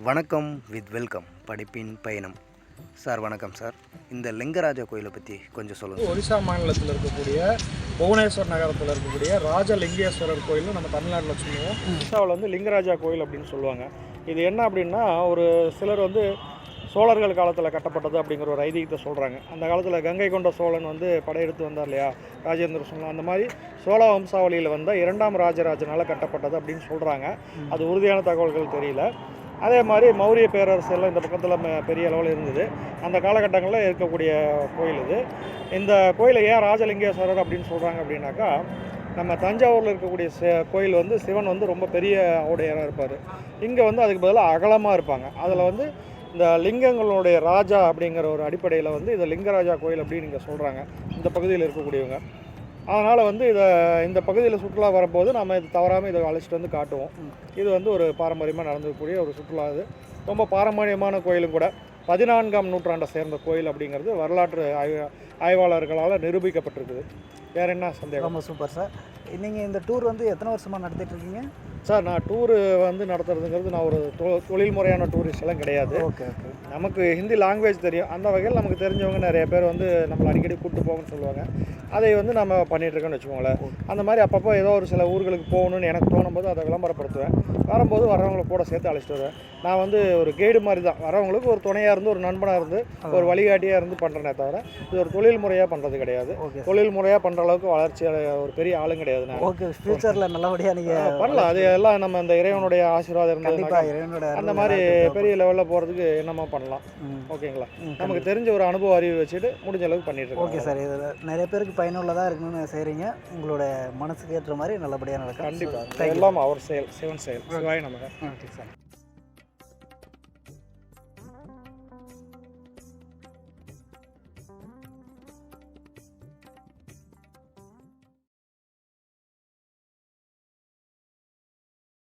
வணக்கம் with welcome படிப்பின் பயணம். சார் வணக்கம் சார். இந்த லிங்கராஜா கோயிலை பற்றி கொஞ்சம் சொல்லுங்கள். ஒரிசா மாநிலத்தில் இருக்கக்கூடிய புவனேஸ்வர் நகரத்தில் இருக்கக்கூடிய ராஜலிங்கேஸ்வரர் கோயில் நம்ம தமிழ்நாட்டில் சொல்லுவோம். ஒரிசாவில் வந்து லிங்கராஜா கோயில் அப்படின்னு சொல்லுவாங்க. இது என்ன அப்படின்னா, ஒரு சிலர் வந்து சோழர்கள் காலத்தில் கட்டப்பட்டது அப்படிங்கிற ஒரு ஐதீகத்தை சொல்கிறாங்க. அந்த காலத்தில் கங்கை கொண்ட சோழன் வந்து படையெடுத்து வந்தார் இல்லையா, ராஜேந்திர சோழன், அந்த மாதிரி சோழ வம்சாவளியில் வந்த 2ஆம் ராஜராஜனால் கட்டப்பட்டது அப்படின்னு சொல்கிறாங்க. அது உறுதியான தகவல்கள் தெரியல. அதே மாதிரி மௌரிய பேரரசு எல்லாம் இந்த பக்கத்தில் பெரிய அளவில் இருந்தது. அந்த காலகட்டங்களில் இருக்கக்கூடிய கோயில் இது. இந்த கோயிலை ஏன் ராஜலிங்கேஸ்வரர் அப்படின்னு சொல்கிறாங்க அப்படின்னாக்கா, நம்ம தஞ்சாவூரில் இருக்கக்கூடிய கோயில் வந்து சிவன் வந்து ரொம்ப பெரிய ஆவுடையராக இருப்பார். இங்கே வந்து அதுக்கு பதிலாக அகலமாக இருப்பாங்க. அதில் வந்து இந்த லிங்கங்களுடைய ராஜா அப்படிங்கிற ஒரு அடிப்படையில் வந்து இதை லிங்கராஜா கோயில் அப்படின்னு இங்கே சொல்கிறாங்க இந்த பகுதியில் இருக்கக்கூடியவங்க. அதனால் வந்து இந்த பகுதியில் சுற்றுலா வரும்போது நம்ம இது தவறாமல் இதை அழைச்சிட்டு வந்து காட்டுவோம். இது வந்து ஒரு பாரம்பரியமாக நடந்துக்கூடிய ஒரு சுற்றுலா. இது ரொம்ப பாரம்பரியமான கோயிலும் கூட. 14ஆம் நூற்றாண்டை சேர்ந்த கோயில் அப்படிங்கிறது வரலாற்று ஆய்வாளர்களால் நிரூபிக்கப்பட்டிருக்குது. வேறு என்ன சந்தேகம்? ரொம்ப சூப்பர் சார். நீங்கள் இந்த டூர் வந்து எத்தனை வருஷமாக நடத்திட்டுருக்கீங்க? சார், நான் டூரு வந்து நடத்துறதுங்கிறது நான் ஒரு தொழில் முறையான டூரிஸ்ட் எல்லாம் கிடையாது. ஓகே. நமக்கு ஹிந்தி லாங்குவேஜ் தெரியும். அந்த வகையில் நமக்கு தெரிஞ்சவங்க நிறைய பேர் வந்து நம்மளை அடிக்கடி கூப்பிட்டு போகணும்னு சொல்லுவாங்க. அதை வந்து நம்ம பண்ணிகிட்ருக்கோன்னு வச்சுக்கோங்களேன். அந்த மாதிரி அப்பப்போ ஏதோ ஒரு சில ஊர்களுக்கு போகணுன்னு எனக்கு தோணும்போது அதை விளம்பரப்படுத்துவேன். வரும்போது வரவங்களை கூட சேர்த்து அழைச்சிட்டு வருவேன். நான் வந்து ஒரு கைடு மாதிரி தான், வரவங்களுக்கு ஒரு துணையாக இருந்து, ஒரு நண்பனாக இருந்து, ஒரு வழிகாட்டியாக இருந்து பண்ணுறேனே தவிர இது ஒரு தொழில் முறையாக பண்ணுறது கிடையாது. தொழில் முறையாக பண்ணுற அளவுக்கு வளர்ச்சியாக ஒரு பெரிய ஆளும் கிடையாது. நான் ஓகே, ஃபியூச்சரில் நல்லபடியாக நீங்கள் பண்ணலாம். அது எல்லாம் நம்ம இந்த இறைவனுடைய ஆசீர்வாதம் இருந்தது, அந்த மாதிரி பெரிய லெவலில் போகிறதுக்கு என்னமா பண்ணலாம். ஓகேங்களா? நமக்கு தெரிஞ்ச ஒரு அனுபவ அறிவு வச்சுட்டு முடிஞ்ச அளவுக்கு பண்ணிட்டு இருக்கோம். ஓகே சார், இதில் நிறைய பேருக்கு பயனுள்ளதாக இருக்கணும்னு செய்கிறீங்க. உங்களோட மனசுக்கு ஏற்ற மாதிரி நல்லபடியாக நடக்கும். கண்டிப்பாக எல்லாம் அவர் செயல், சிவன் செயல். சிவாய நமக. Okay sir.